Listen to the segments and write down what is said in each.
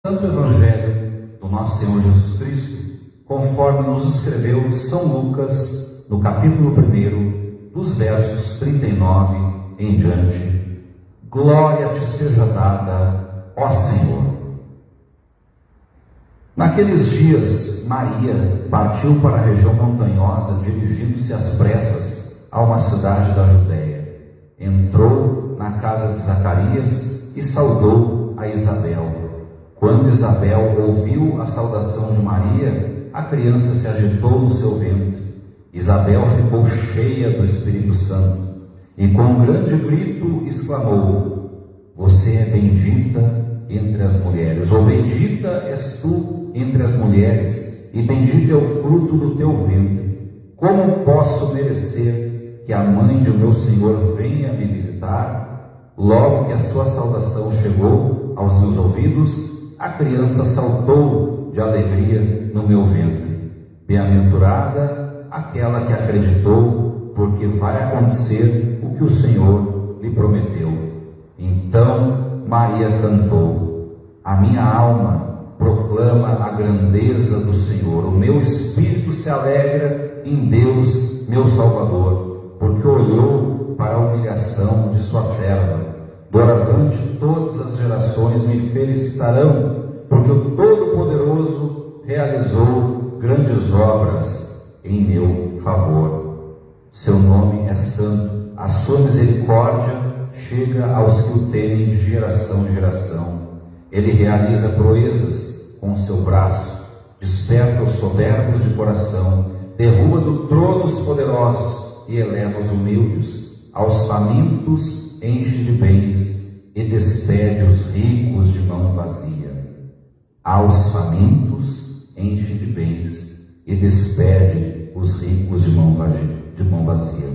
Santo Evangelho do nosso Senhor Jesus Cristo, conforme nos escreveu São Lucas, no capítulo 1, dos versos 39 em diante. Glória te seja dada, ó Senhor. Naqueles dias, Maria partiu para a região montanhosa, dirigindo-se às pressas a uma cidade da Judéia. Entrou na casa de Zacarias e saudou a Isabel. Quando Isabel ouviu a saudação de Maria, a criança se agitou no seu ventre. Isabel ficou cheia do Espírito Santo e com um grande grito exclamou: Você é bendita entre as mulheres, ou bendita és tu entre as mulheres, e bendito é o fruto do teu ventre. Como posso merecer que a mãe de meu Senhor venha me visitar? Logo que a sua saudação chegou aos meus ouvidos, a criança saltou de alegria no meu ventre. Bem-aventurada aquela que acreditou, porque vai acontecer o que o Senhor lhe prometeu. Então Maria cantou: A minha alma proclama a grandeza do Senhor. O meu espírito se alegra em Deus, meu Salvador, porque olhou para a humilhação de sua serva. Doravante todas as gerações me felicitarão, porque o Todo-Poderoso realizou grandes obras em meu favor. Seu nome é santo, a sua misericórdia chega aos que o temem de geração em geração. Ele realiza proezas com o seu braço, desperta os soberbos de coração, derruba do trono os poderosos e eleva os humildes. Aos famintos enche de bens e despede os ricos de mão vazia. Aos famintos enche de bens e despede os ricos de mão vazia.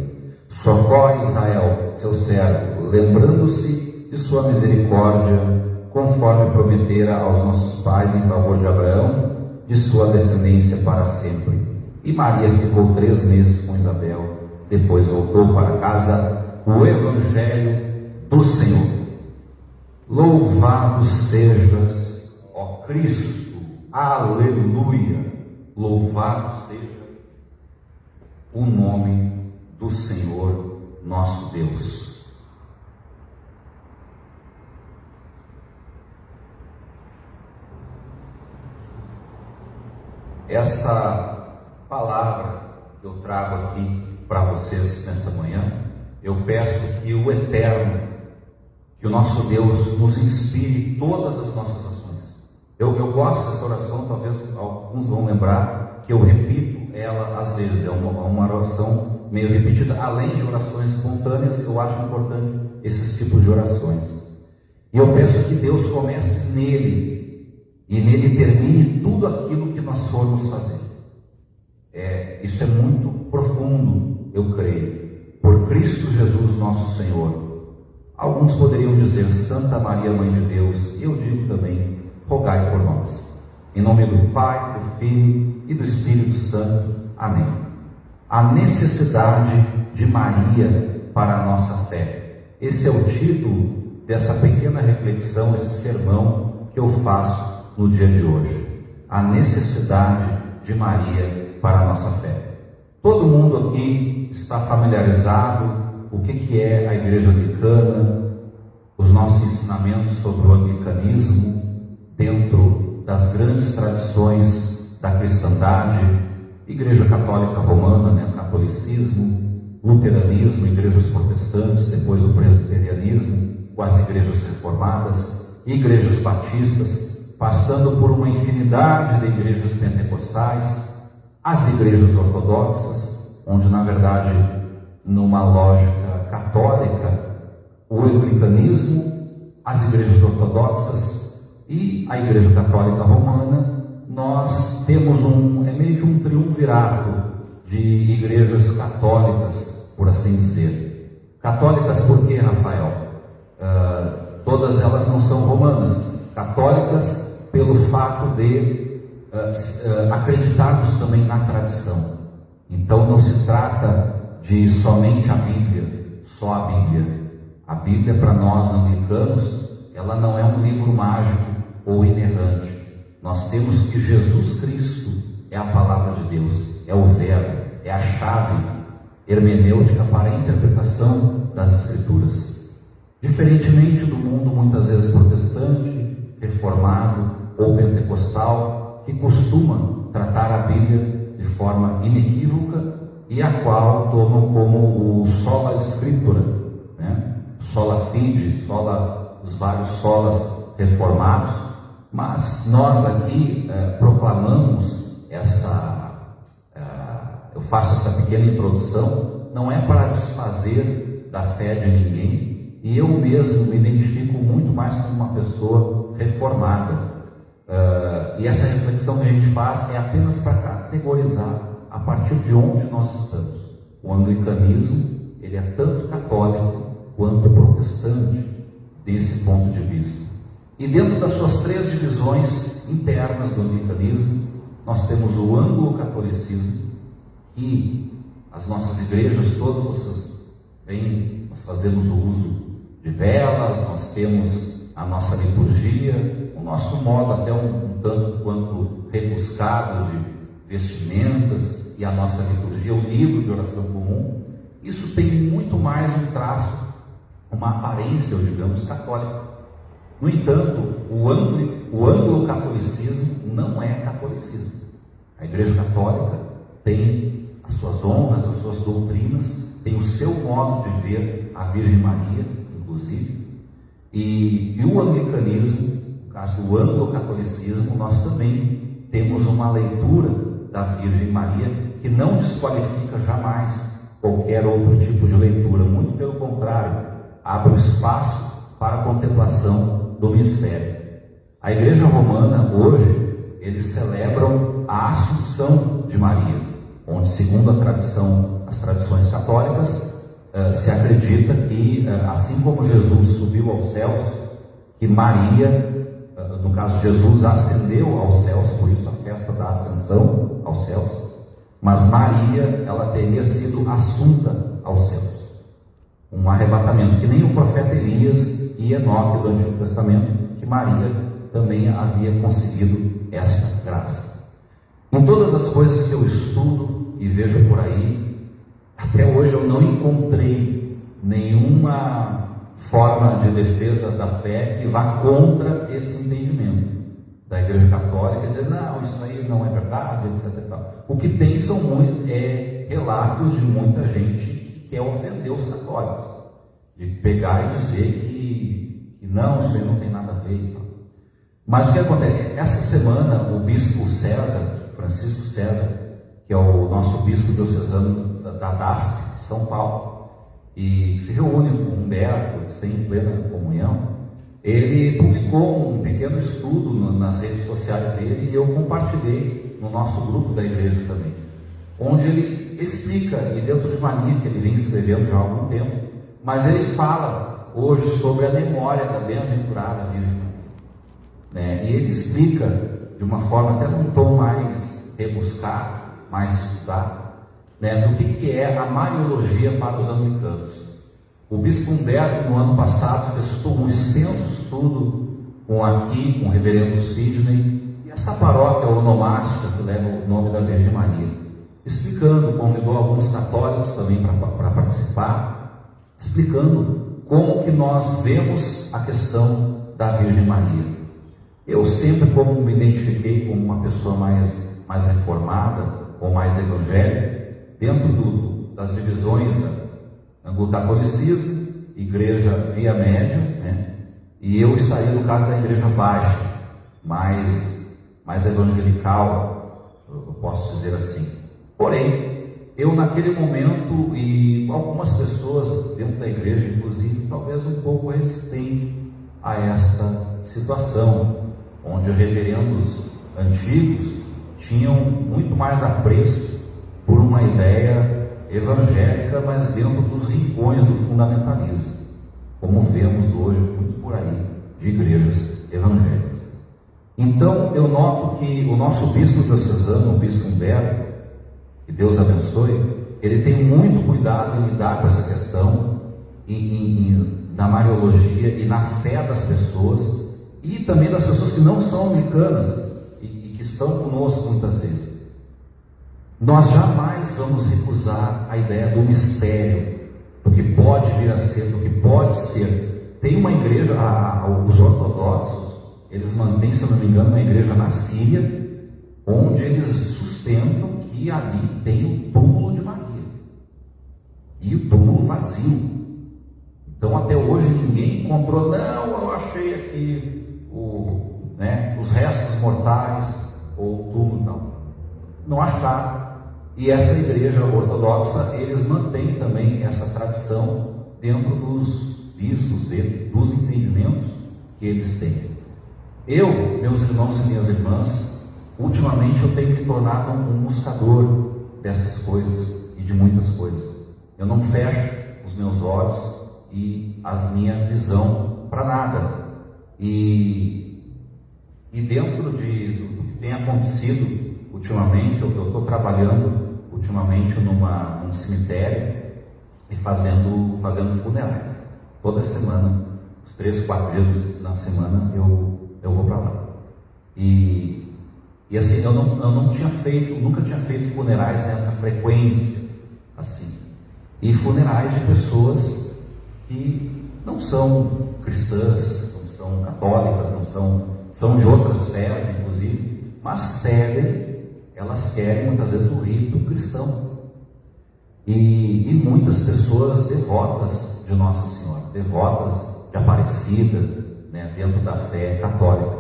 Socorre Israel, seu servo, lembrando-se de sua misericórdia, conforme prometera aos nossos pais em favor de Abraão, de sua descendência para sempre. E Maria ficou 3 meses com Isabel, depois voltou para casa. O Evangelho do Senhor. Louvado sejas, ó Cristo, aleluia. Louvado seja o nome do Senhor nosso Deus. Essa palavra que eu trago aqui para vocês nesta manhã, eu peço que o Eterno, que o nosso Deus nos inspire todas as nossas ações. Eu gosto dessa oração, talvez alguns vão lembrar que eu repito ela às vezes, é uma oração meio repetida. Além de orações espontâneas, eu acho importante esses tipos de orações. E eu peço que Deus comece nele, e nele termine tudo aquilo que nós formos fazer. Isso é muito profundo, eu creio. Por Cristo Jesus nosso Senhor. Alguns poderiam dizer Santa Maria, Mãe de Deus, e eu digo também, rogai por nós. Em nome do Pai, do Filho e do Espírito Santo. Amém. A necessidade de Maria para a nossa fé. Esse é o título dessa pequena reflexão, esse sermão que eu faço no dia de hoje. A necessidade de Maria para a nossa fé. Todo mundo aqui está familiarizado o que é a Igreja Anglicana, os nossos ensinamentos sobre o anglicanismo, dentro das grandes tradições da cristandade, Igreja Católica Romana, o catolicismo, luteranismo, igrejas protestantes, depois o presbiterianismo, com as igrejas reformadas, igrejas batistas, passando por uma infinidade de igrejas pentecostais, as igrejas ortodoxas, onde na verdade, numa lógica católica, o anglicanismo, as igrejas ortodoxas e a Igreja Católica Romana, nós temos meio que um triunvirato de igrejas católicas, por assim dizer. Católicas por quê, Rafael? Todas elas não são romanas. Católicas pelo fato de acreditarmos também na tradição. Então não se trata de somente a Bíblia, só a Bíblia. A Bíblia, para nós anglicanos, ela não é um livro mágico ou inerrante. Nós temos que Jesus Cristo é a palavra de Deus, é o verbo, é a chave hermenêutica para a interpretação das Escrituras. Diferentemente do mundo muitas vezes protestante, reformado ou pentecostal, que costuma tratar a Bíblia de forma inequívoca e a qual tomam como o sola scriptura, né? Sola fide, os vários solas reformados. Mas nós aqui proclamamos eu faço essa pequena introdução, não é para desfazer da fé de ninguém, e eu mesmo me identifico muito mais como uma pessoa reformada, e essa reflexão que a gente faz é apenas para categorizar a partir de onde nós estamos. O anglicanismo, ele é tanto católico quanto protestante desse ponto de vista. E dentro das suas três divisões internas do anglicanismo, nós temos o anglo-catolicismo, que as nossas igrejas todas, vocês veem, nós fazemos o uso de velas, nós temos a nossa liturgia, o nosso modo até um tanto quanto rebuscado de vestimentas e a nossa liturgia, o livro de oração comum. Isso tem muito mais um traço, uma aparência, digamos, católica. No entanto, o anglo-catolicismo não é catolicismo. A Igreja Católica tem as suas honras, as suas doutrinas, tem o seu modo de ver a Virgem Maria, inclusive, e o anglicanismo, no caso do anglo-catolicismo, nós também temos uma leitura da Virgem Maria que não desqualifica jamais qualquer outro tipo de leitura, muito pelo contrário, abre o espaço para a contemplação do mistério. A Igreja Romana, hoje, eles celebram a Assunção de Maria, onde, segundo as tradições católicas, se acredita que, assim como Jesus subiu aos céus, que Maria, no caso Jesus, ascendeu aos céus, por isso a festa da Ascensão aos céus, mas Maria, ela teria sido assunta aos céus. Um arrebatamento, que nem o profeta Elias e Enoque do Antigo Testamento, que Maria também havia conseguido esta graça. Em todas as coisas que eu estudo e vejo por aí, até hoje eu não encontrei nenhuma forma de defesa da fé que vá contra esse entendimento da Igreja Católica, dizer, não, isso aí não é verdade, etc. O que tem são relatos de muita gente que quer ofender os católicos, de pegar e dizer que não, isso aí não tem nada a ver. Mas o que acontece? Essa semana, o bispo César, Francisco César, que é o nosso bispo diocesano da DASP, de São Paulo, e se reúne com Humberto, eles têm em plena comunhão, ele publicou um pequeno estudo nas redes sociais dele, e eu compartilhei no nosso grupo da igreja também, onde ele explica, e dentro de uma linha que ele vem escrevendo já há algum tempo, mas ele fala hoje sobre a memória da bem-aventurada Virgem Maria, né? E ele explica de uma forma até num tom mais rebuscado, mais estudado, né, do que é a Mariologia para os anglicanos. O bispo Humberto, no ano passado, fez um extenso estudo com o reverendo Sidney e essa paróquia onomástica que leva o nome da Virgem Maria, explicando, convidou alguns católicos também para participar, explicando como que nós vemos a questão da Virgem Maria. Eu sempre, como me identifiquei como uma pessoa mais reformada ou mais evangélica, dentro das divisões do catolicismo, igreja via média, né? E eu estaria no caso da igreja baixa, mais evangelical, eu posso dizer assim. Porém, eu naquele momento, e algumas pessoas dentro da igreja, inclusive, talvez um pouco resistente a esta situação, onde reverendos antigos tinham muito mais apreço por uma ideia evangélica, mas dentro dos rincões do fundamentalismo, como vemos hoje muito por aí de igrejas evangélicas. Então eu noto que o nosso bispo diocesano, o bispo Humberto, que Deus abençoe, ele tem muito cuidado em lidar com essa questão na Mariologia e na fé das pessoas, e também das pessoas que não são anglicanas e que estão conosco muitas vezes. Nós jamais vamos recusar a ideia do mistério, do que pode vir a ser, do que pode ser. Tem uma igreja, os ortodoxos, eles mantêm, se eu não me engano, uma igreja na Síria, onde eles sustentam que ali tem o túmulo de Maria, e o túmulo vazio. Então até hoje ninguém encontrou, não, eu achei aqui os restos mortais, ou o túmulo, não acharam. E essa igreja ortodoxa, eles mantêm também essa tradição dentro dos bispos, dentro dos entendimentos que eles têm. Eu, meus irmãos e minhas irmãs, ultimamente eu tenho me tornado um buscador dessas coisas e de muitas coisas. Eu não fecho os meus olhos e a minha visão para nada. E dentro do que tem acontecido ultimamente, eu estou trabalhando ultimamente num cemitério e fazendo funerais. Toda semana, os 3, 4 dias na semana, eu vou para lá. E assim, eu nunca tinha feito funerais nessa frequência, assim. E funerais de pessoas que não são cristãs, não são católicas, são de outras fés, inclusive, mas elas querem muitas vezes o rito cristão. E muitas pessoas devotas de Nossa Senhora, devotas de Aparecida, né, dentro da fé católica.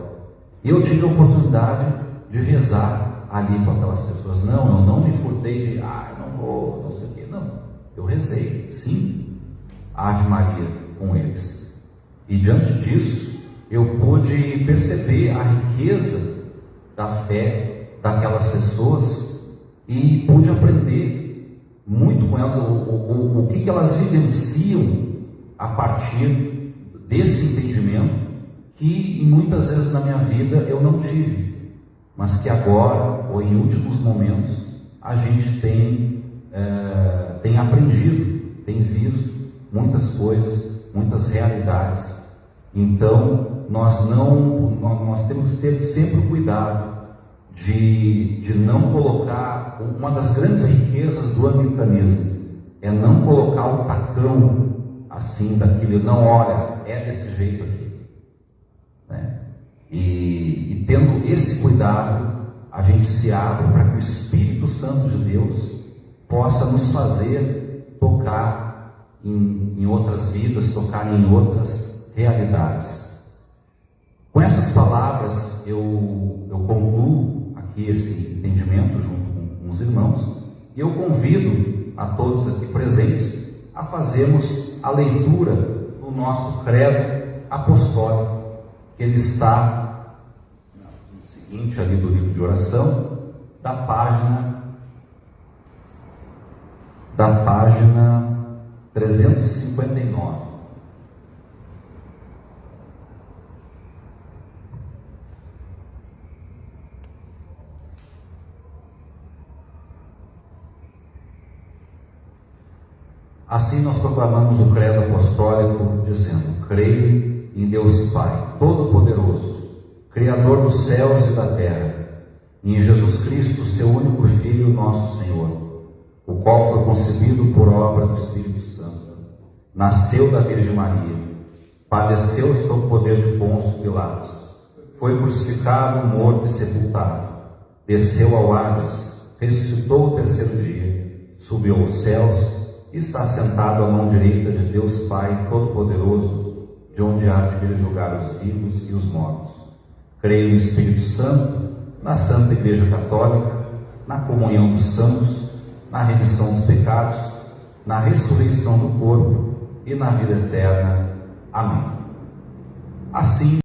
E eu tive a oportunidade de rezar ali com aquelas pessoas. Não, eu não me furtei de, eu não vou, não sei o quê. Não, eu rezei, sim, Ave Maria com eles. E diante disso, eu pude perceber a riqueza da fé daquelas pessoas e pude aprender muito com elas o que elas vivenciam a partir desse entendimento que muitas vezes na minha vida eu não tive, mas que agora, ou em últimos momentos, a gente tem aprendido, tem visto muitas coisas, muitas realidades. Então nós temos que ter sempre cuidado de não colocar, uma das grandes riquezas do anglicanismo é não colocar o tacão assim daquilo, não, olha, é desse jeito aqui, né? E tendo esse cuidado, a gente se abre para que o Espírito Santo de Deus possa nos fazer tocar em outras vidas, tocar em outras realidades. Com essas palavras eu concluo aqui esse entendimento junto com os irmãos, e eu convido a todos aqui presentes a fazermos a leitura do nosso credo apostólico, que ele está no seguinte ali do livro de oração, da página 359. Assim nós proclamamos o credo apostólico, dizendo: creio em Deus Pai Todo-Poderoso, Criador dos céus e da terra, e em Jesus Cristo, seu único Filho, nosso Senhor, o qual foi concebido por obra do Espírito Santo, nasceu da Virgem Maria, padeceu sob o poder de Pôncio Pilatos, foi crucificado, morto e sepultado, desceu ao Hades, ressuscitou o terceiro dia, subiu aos céus, está sentado à mão direita de Deus Pai Todo-Poderoso, de onde há de vir julgar os vivos e os mortos. Creio no Espírito Santo, na Santa Igreja Católica, na comunhão dos santos, na remissão dos pecados, na ressurreição do corpo e na vida eterna. Amém. Assim